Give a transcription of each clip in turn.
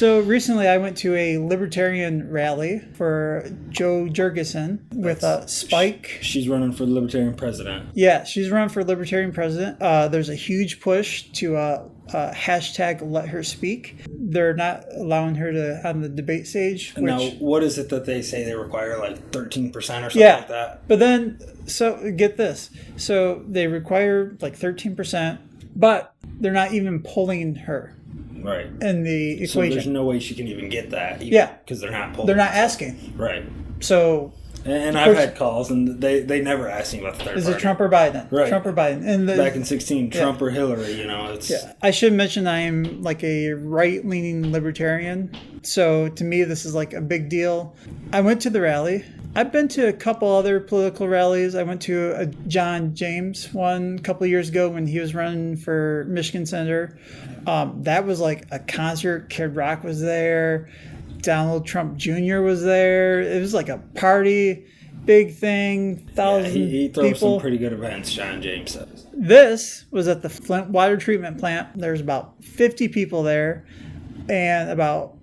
So recently I went to a libertarian rally for Jo Jorgensen with Spike. She's running for Libertarian president. Yeah, she's running for Libertarian president. There's a huge push to hashtag let her speak. They're not allowing her to on the debate stage. Now, what is it that they say they require, like 13% or something like that? But then, so get this. So they require like 13%, but they're not even polling her. Right. In the equation. So there's no way she can even get that. Because they're not polling. They're not asking. Right. So... And I've had calls, and they never ask me about the third party. Is it Trump or Biden? Right. Trump or Biden. And back in 2016, Trump or Hillary, it's... Yeah. I should mention I am like a right-leaning libertarian. So to me, this is like a big deal. I went to the rally. I've been to a couple other political rallies. I went to a John James one a couple of years ago when he was running for Michigan Senator. That was like a concert. Kid Rock was there. Donald Trump Jr. was there. It was like a party, big thing, thousands he throws people. Some pretty good events, John James says. This was at the Flint Water Treatment Plant. There's about 50 people there, and about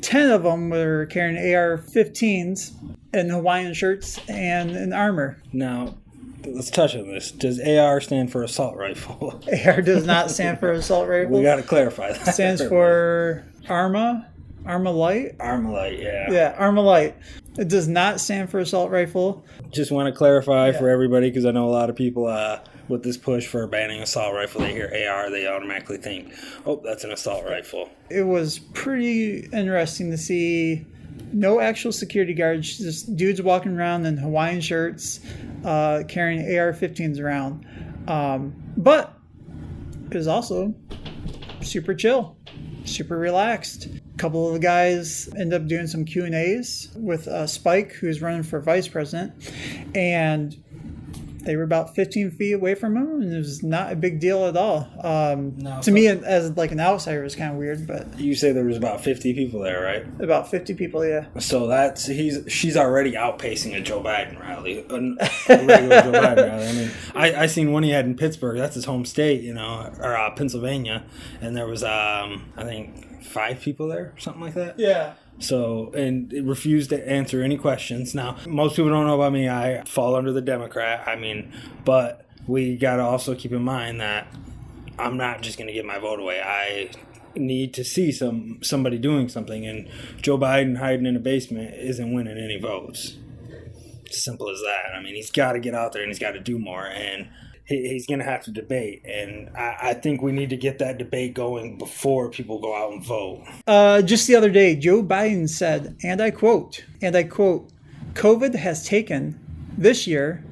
10 of them were carrying AR-15s and Hawaiian shirts and an armor. Now, let's touch on this. Does AR stand for assault rifle? AR does not stand for assault rifle. We got to clarify that. It stands for Armalite? Armalite, yeah. Yeah, Armalite. It does not stand for assault rifle. Just want to clarify for everybody, because I know a lot of people with this push for banning assault rifle, they hear AR, they automatically think, oh, that's an assault rifle. It was pretty interesting to see no actual security guards, just dudes walking around in Hawaiian shirts, carrying AR-15s around. But it was also super chill, super relaxed. Couple of the guys end up doing some Q&As with Spike, who's running for vice president, and they were about 15 feet away from him, and it was not a big deal at all. To me, as like an outsider, it was kind of weird. But you say there was about 50 people there, right? About 50 people, yeah. So she's already outpacing a Joe Biden rally, a regular Joe Biden rally. I mean, I seen one he had in Pittsburgh. That's his home state, or Pennsylvania, and there was I think 5 people there, something like that. Yeah. So, and it refused to answer any questions. Now, most people don't know about me. I fall under the Democrat. But we got to also keep in mind that I'm not just going to give my vote away. I need to see somebody doing something, and Joe Biden hiding in a basement isn't winning any votes. Simple as that. He's got to get out there and he's got to do more, and he's going to have to debate, and I think we need to get that debate going before people go out and vote. Just the other day, Joe Biden said, and I quote, COVID has taken, this year,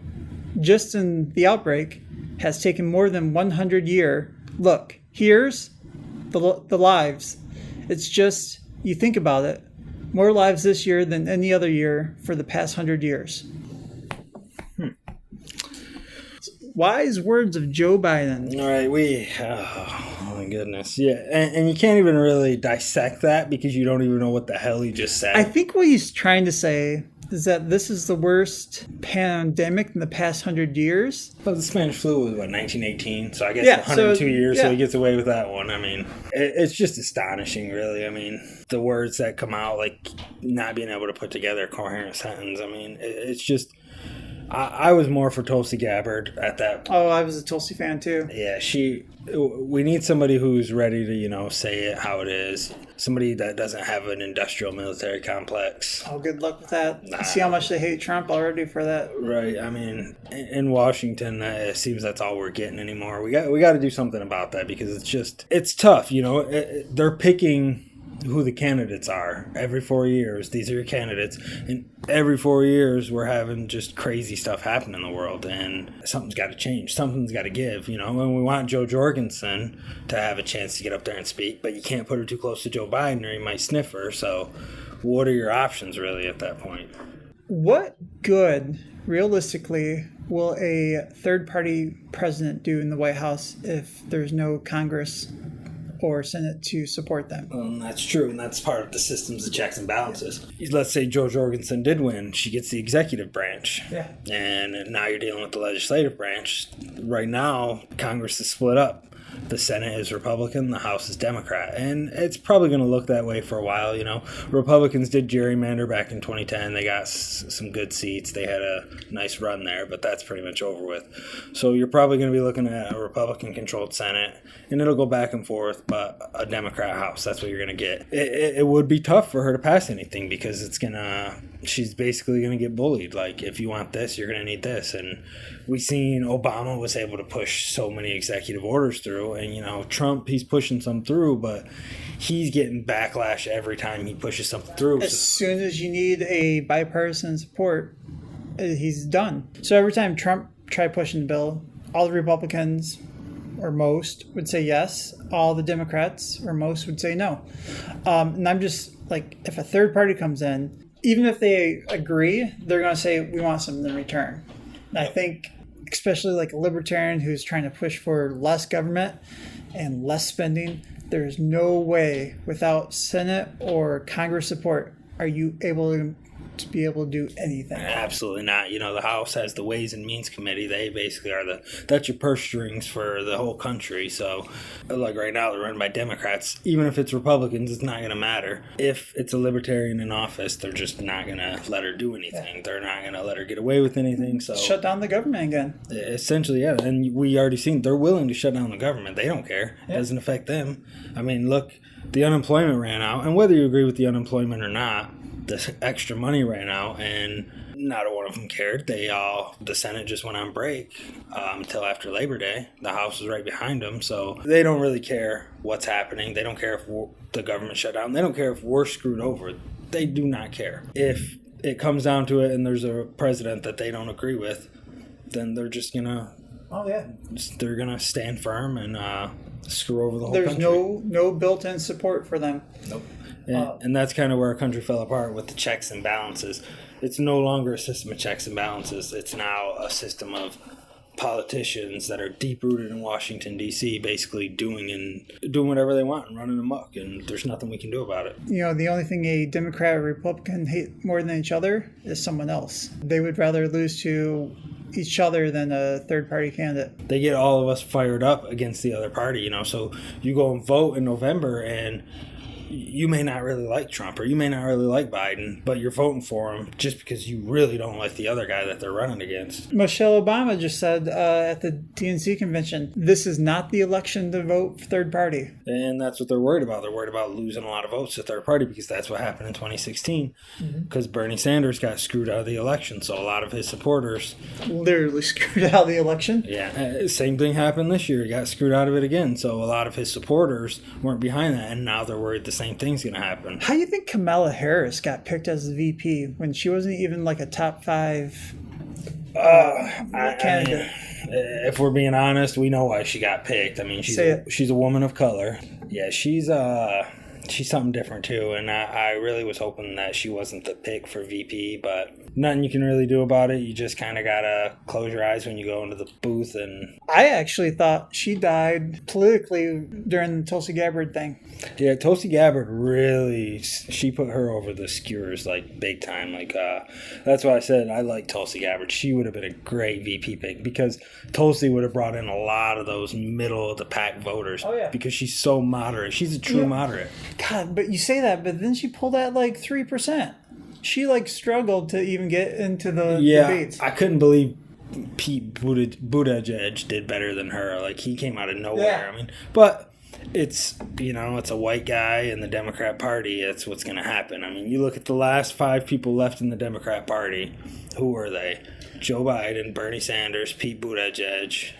just in the outbreak, has taken more than 100 years. Look, here's the lives. It's just, you think about it, more lives this year than any other year for the past 100 years. Wise words of Joe Biden. All right, oh my goodness. Yeah, and you can't even really dissect that because you don't even know what the hell he just said. I think what he's trying to say is that this is the worst pandemic in the past 100 years. Well, the Spanish flu was, 1918? So I guess 102 years, so he gets away with that one. It's just astonishing, really. The words that come out, like not being able to put together a coherent sentence. It's just... I was more for Tulsi Gabbard at that point. Oh, I was a Tulsi fan too. Yeah, we need somebody who's ready to, say it how it is. Somebody that doesn't have an industrial military complex. Oh, good luck with that. See how much they hate Trump already for that. Right. In Washington, it seems that's all we're getting anymore. We got to do something about that because it's tough. They're picking who the candidates are every 4 years. These are your candidates, and every 4 years we're having just crazy stuff happen in the world, and something's got to change. Something's got to give. When we want Jo Jorgensen to have a chance to get up there and speak, but you can't put her too close to Joe Biden or he might sniff her. So what are your options really at that point? What good, realistically, will a third-party president do in the White House if there's no Congress or Senate to support them? That's true, and that's part of the systems of checks and balances. Let's say Jo Jorgensen did win. She gets the executive branch. Yeah. And now you're dealing with the legislative branch. Right now, Congress is split up. the Senate is Republican, the House is Democrat. And it's probably going to look that way for a while, you know. Republicans did gerrymander back in 2010. They got some good seats. They had a nice run there, but that's pretty much over with. So you're probably going to be looking at a Republican-controlled Senate, and it'll go back and forth, but a Democrat House, that's what you're going to get. It would be tough for her to pass anything because she's basically going to get bullied. Like, if you want this, you're going to need this. And we seen Obama was able to push so many executive orders through, and, you know, Trump, he's pushing some through, but he's getting backlash every time he pushes something through. As soon as you need a bipartisan support, he's done. So every time Trump tried pushing the bill, all the Republicans, or most, would say yes. All the Democrats, or most, would say no. And I'm just like, if a third party comes in, even if they agree, they're going to say, we want something in return. And I think, especially like a libertarian who's trying to push for less government and less spending, there's no way without Senate or Congress support are you able to be able to do anything. Absolutely not. You know, the House has the Ways and Means Committee. They basically are that's your purse strings for the whole country. So, like right now, they're run by Democrats. Even if it's Republicans, it's not going to matter. If it's a libertarian in office, they're just not going to let her do anything. Yeah. They're not going to let her get away with anything. So shut down the government again. Essentially, yeah. And we already seen they're willing to shut down the government. They don't care. Yeah. It doesn't affect them. I mean, look, the unemployment ran out. And whether you agree with the unemployment or not, this extra money ran out, and not one of them cared. The Senate just went on break until after Labor Day. The House was right behind them, so they don't really care what's happening. They don't care if the government shut down. They don't care if we're screwed over. They do not care. If it comes down to it and there's a president that they don't agree with, then they're just gonna they're gonna stand firm and screw over the whole country. There's no built-in support for them. Nope. And that's kind of where our country fell apart with the checks and balances. It's no longer a system of checks and balances. It's now a system of politicians that are deep-rooted in Washington, D.C., basically doing whatever they want and running amok, and there's nothing we can do about it. You know, the only thing a Democrat or Republican hate more than each other is someone else. They would rather lose to each other than a third-party candidate. They get all of us fired up against the other party, you know, so you go and vote in November, and you may not really like Trump or you may not really like Biden, but you're voting for him just because you really don't like the other guy that they're running against. Michelle Obama just said at the DNC convention, this is not the election to vote for third party. And that's what they're worried about. They're worried about losing a lot of votes to third party because that's what happened in 2016 because Bernie Sanders got screwed out of the election. So a lot of his supporters literally screwed out of the election. Yeah. Same thing happened this year. He got screwed out of it again. So a lot of his supporters weren't behind that. And now they're worried the same thing's going to happen. How do you think Kamala Harris got picked as the VP when she wasn't even like a top 5 candidate? If we're being honest, we know why she got picked. I mean, she's a woman of color. Yeah, she's something different too, and I really was hoping that she wasn't the pick for VP, but nothing you can really do about it. You just kind of gotta close your eyes when you go into the booth. And I actually thought she died politically during the Tulsi Gabbard thing. Yeah, Tulsi Gabbard really, she put her over the skewers like big time. Like that's why I said I like Tulsi Gabbard. She would have been a great VP pick because Tulsi would have brought in a lot of those middle of the pack voters. Oh yeah, because she's so moderate. She's a true moderate. God, but you say that, but then she pulled at like 3%. She like struggled to even get into the debates. I couldn't believe Pete Buttigieg did better than her. Like he came out of nowhere. Yeah. I mean, but it's a white guy in the Democrat Party. That's what's going to happen. I mean, you look at the last 5 people left in the Democrat Party. Who were they? Joe Biden, Bernie Sanders, Pete Buttigieg,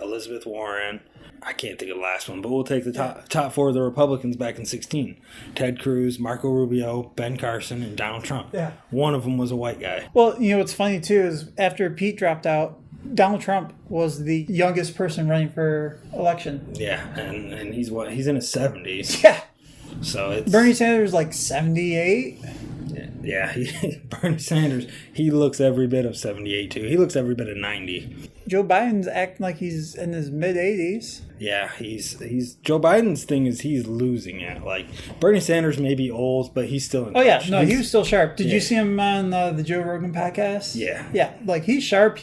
Elizabeth Warren. I can't think of the last one, but we'll take the top 4 of the Republicans back in 2016. Ted Cruz, Marco Rubio, Ben Carson, and Donald Trump. Yeah. One of them was a white guy. Well, what's funny, too, is after Pete dropped out, Donald Trump was the youngest person running for election. Yeah, and he's in his 70s. Yeah. So it's Bernie Sanders like 78. Yeah, Bernie Sanders, he looks every bit of 78 too. He looks every bit of 90. Joe Biden's acting like he's in his mid-80s. Yeah, he's Joe Biden's thing is he's losing it. Like Bernie Sanders may be old, but he's still in touch. Yeah, no, he was still sharp. Did you see him on the Joe Rogan podcast? Yeah. Yeah, like he's sharp.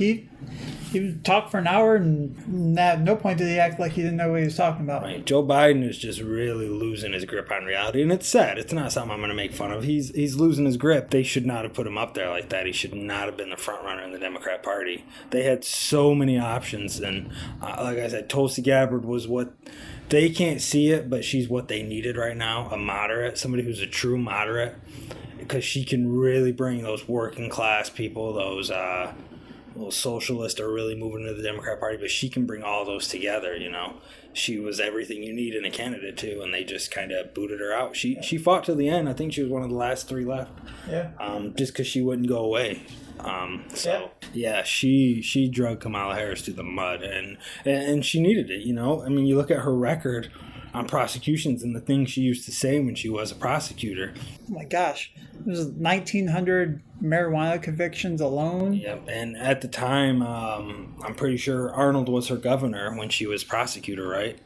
He would talk for an hour, and at no point did he act like he didn't know what he was talking about. Right. Joe Biden is just really losing his grip on reality, and it's sad. It's not something I'm going to make fun of. He's losing his grip. They should not have put him up there like that. He should not have been the front runner in the Democrat Party. They had so many options, and like I said, Tulsi Gabbard was what they can't see it, but she's what they needed right now. A moderate, somebody who's a true moderate, because she can really bring those working class people, those socialists are really moving to the Democrat Party, but she can bring all those together, you know. She was everything you need in a candidate too, and they just kind of booted her out. She fought to the end. I think she was one of the last 3 left. Yeah. Just because she wouldn't go away. She drug Kamala Harris through the mud, and she needed it, you know. I mean, you look at her record on prosecutions and the things she used to say when she was a prosecutor. Oh my gosh. There's 1,900 marijuana convictions alone. Yep, and at the time, I'm pretty sure Arnold was her governor when she was prosecutor, right?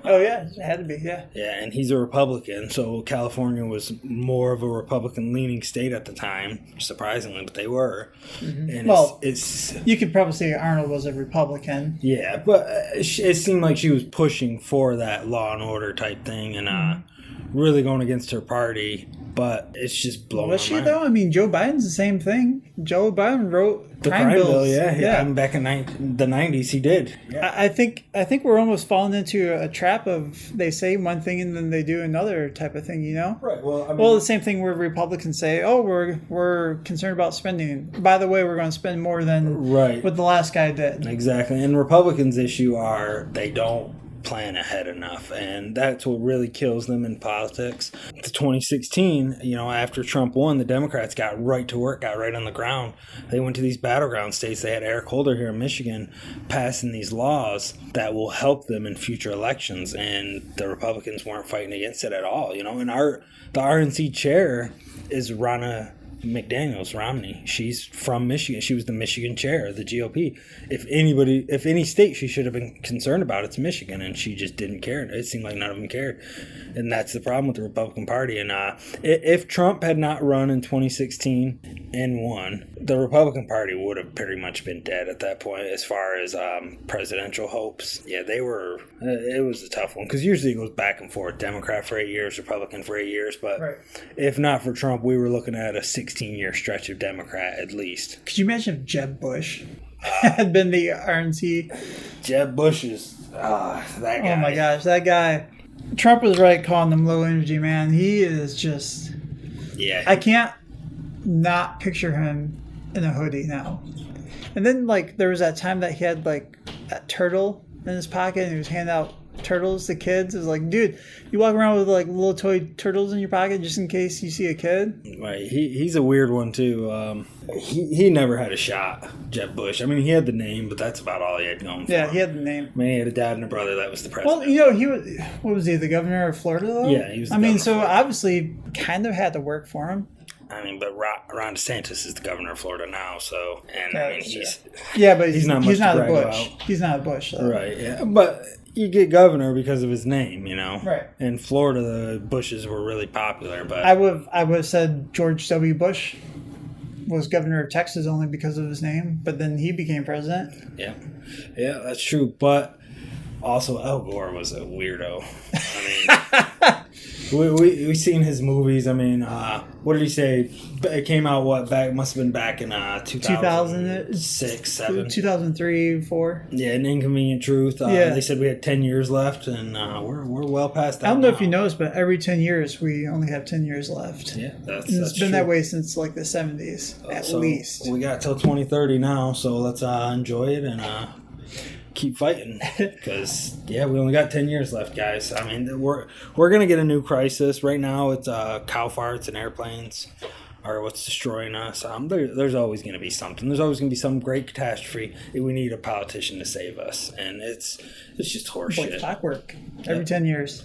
Oh, yeah, it had to be, yeah. Yeah, and he's a Republican, so California was more of a Republican-leaning state at the time, surprisingly, but they were. Mm-hmm. And well, it's you could probably say Arnold was a Republican. Yeah, but it seemed like she was pushing for that law and order type thing and really going against her party, but it's just blowing my mind. Was she, though? I mean, Joe Biden's the same thing. Joe Biden wrote the crime bill, bills. yeah. I mean, back in the 90s, he did. Yeah. I think we're almost falling into a trap of they say one thing and then they do another type of thing, you know? Right. Well, I mean, the same thing where Republicans say, "Oh, we're concerned about spending. By the way, we're going to spend more than what the last guy did." Exactly. And Republicans' issue are they don't plan ahead enough, and that's what really kills them in politics. To 2016, you know, after Trump won, the Democrats got right to work, got right on the ground. They went to these battleground states. They had Eric Holder here in Michigan passing these laws that will help them in future elections, and the Republicans weren't fighting against it at all, you know. And the RNC chair is Ronna McDaniels, Romney. She's from Michigan. She was the Michigan chair of the GOP. If any state she should have been concerned about, it's Michigan, and she just didn't care. It seemed like none of them cared, and that's the problem with the Republican Party. And if Trump had not run in 2016 and won, the Republican Party would have pretty much been dead at that point as far as presidential hopes. Yeah, they were. It was a tough one because usually it goes back and forth. Democrat for 8 years, Republican for 8 years, but if not for Trump, we were looking at a 16-year stretch of Democrat at least. Could you imagine if Jeb Bush had been the RNC? Jeb Bush is that guy. Oh my gosh, that guy. Trump was right calling him low energy, man. He is just. Yeah. I can't not picture him in a hoodie now. And then, like, there was that time that he had, like, that turtle in his pocket and he was handing out turtles to kids. It was like, dude, you walk around with, like, little toy turtles in your pocket just in case you see a kid? Right. He's a weird one, too. He never had a shot, Jeb Bush. I mean, he had the name, but that's about all he had going for him. Yeah, he had the name. I mean, he had a dad and a brother that was the president. Well, you know, he was, what was he, the governor of Florida, though? Yeah, he was the governor. So obviously, kind of had to work for him. I mean, but Ron DeSantis is the governor of Florida now, so, and I mean, but he's not a Bush. He's not a Bush, though. Right, yeah. But you get governor because of his name, you know? Right. In Florida, the Bushes were really popular, but I would have said George W. Bush was governor of Texas only because of his name, but then he became president. Yeah. Yeah, that's true. But also Al Gore was a weirdo. I mean, we seen his movies. I mean, what did he say? It came out back? Must have been back in 2006, 7, 2003, 4. Yeah, An Inconvenient Truth. They said we had 10 years left, and we're well past that. I don't know if you noticed, but every 10 years we only have 10 years left. Yeah, it's been that way since like the 70s, at least. We got till 2030 now, so let's enjoy it and keep fighting, because we only got 10 years left, guys. I mean, we're gonna get a new crisis. Right now it's cow farts and airplanes are what's destroying us. There's always going to be something. There's always going to be some great catastrophe. We need a politician to save us, and it's just horseshit. Clockwork every 10 years.